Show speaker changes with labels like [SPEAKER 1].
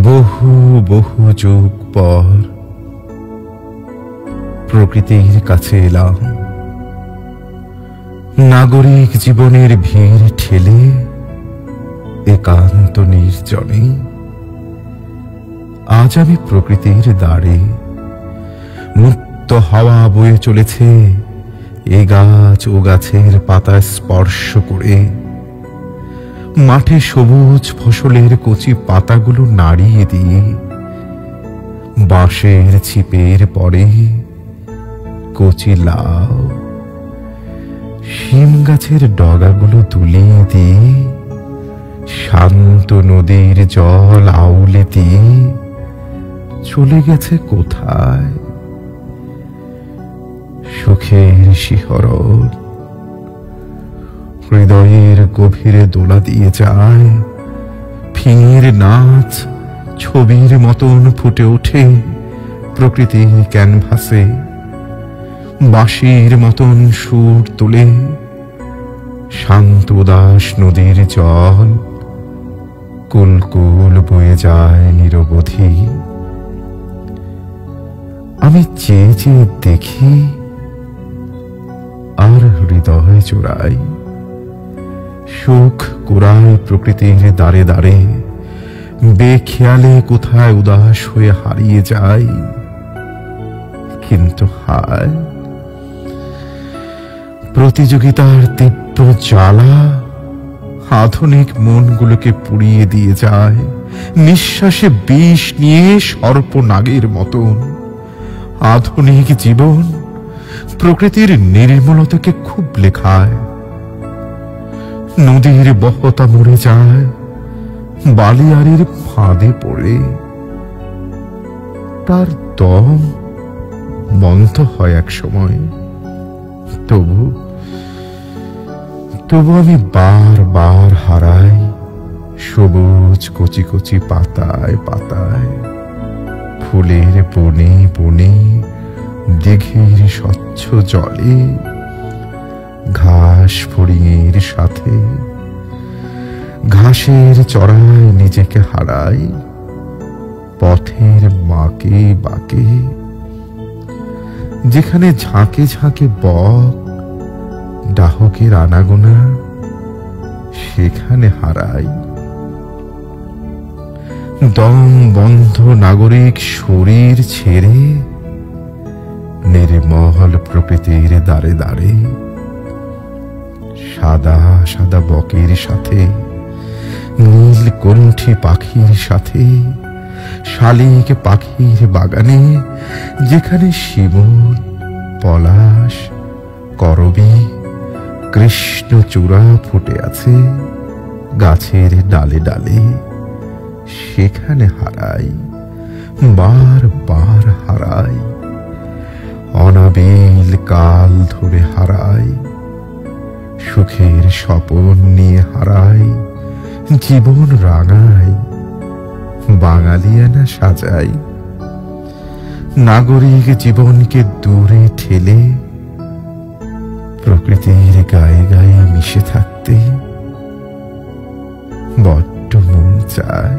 [SPEAKER 1] বহু বহু যুগ পর প্রকৃতির কাছে এলাম। নাগরিক জীবনের ভিড় ঠেলে একান্ত নির্জনে আজ আমি প্রকৃতির দ্বারে। মুক্ত হাওয়া বয়ে চলেছে এ গাছ ও গাছের পাতা স্পর্শ করে। মাঠে সবুজ ফসলের কচি পাতাগুলো নাড়িয়ে দিয়ে বাঁশের ছিপের পরে কচি লাউ, শিম গাছের ডগাগুলো তুলিয়ে দিয়ে শান্ত নদীর জল আউলে দিয়ে চলে গেছে কোথায় সুখের শিহরণ। হৃদয়ের গভীরে দোলা দিয়ে যায় ফিঙের নাচ, ছবির মতন ফুটে ওঠে প্রকৃতির ক্যানভাসে। বাঁশির মতন সুর তুলে শান্ত উদাস নদীর জল কুলকুল বয়ে যায় নিরবধি। আমি চেয়ে চেয়ে দেখি আর হৃদয় জোড়াই। সুখ কুড়ায় প্রকৃতির দ্বারে দ্বারে, বেখেয়ালে কোথায় উদাস হয়ে হারিয়ে যাই। কিন্তু হায়, প্রতিযোগিতার তীব্র জ্বালা আধুনিক মনগুলোকে পুড়িয়ে দিয়ে যায়। নিঃশ্বাসে বিষ নিয়ে সর্পনাগের মতন আধুনিক জীবন প্রকৃতির নির্মলতাকে খুব লেখায়। নদীর বহতা মরে যায় বালিয়াড়ির ফাঁদে পড়ে, তার দম বন্ধ হয় এক সময়। তবু আমি বারবার হারাই সবুজ কচি কচি পাতায় পাতায়, ফুলের বনে বনে, দিঘির স্বচ্ছ জলে, ঘাস ফড়িংয়ের সাথে ঘাসের চড়ায় নিজেকে হারাই। পথের বাঁকে বাঁকে যেখানে ঝাঁকে ঝাঁকে বক ডাহকের আনাগোনা, সেখানে হারাই। দম বন্ধ নাগরিক শরীর ছেড়ে নির্মল প্রকৃতির দ্বারে দ্বারে, সাদা সাদা বকের সাথে, নীলকণ্ঠী পাখির সাথে, শালিক পাখির বাগানে, যেখানে শিমুল, পলাশ, করবী, কৃষ্ণচূড়া ফুটে আছে গাছের ডালে ডালে, সেখানে হারাই, বারবার হারাই। অনাবিল কাল ধরে হারাই, সুখের স্বপন নিয়ে হারাই। জীবন রাঙাই, বাঙালিয়ানা সাজাই। নাগরিক জীবনকে দূরে ঠেলে প্রকৃতির গায়ে গায়ে মিশে থাকতে বড্ড মন চায়।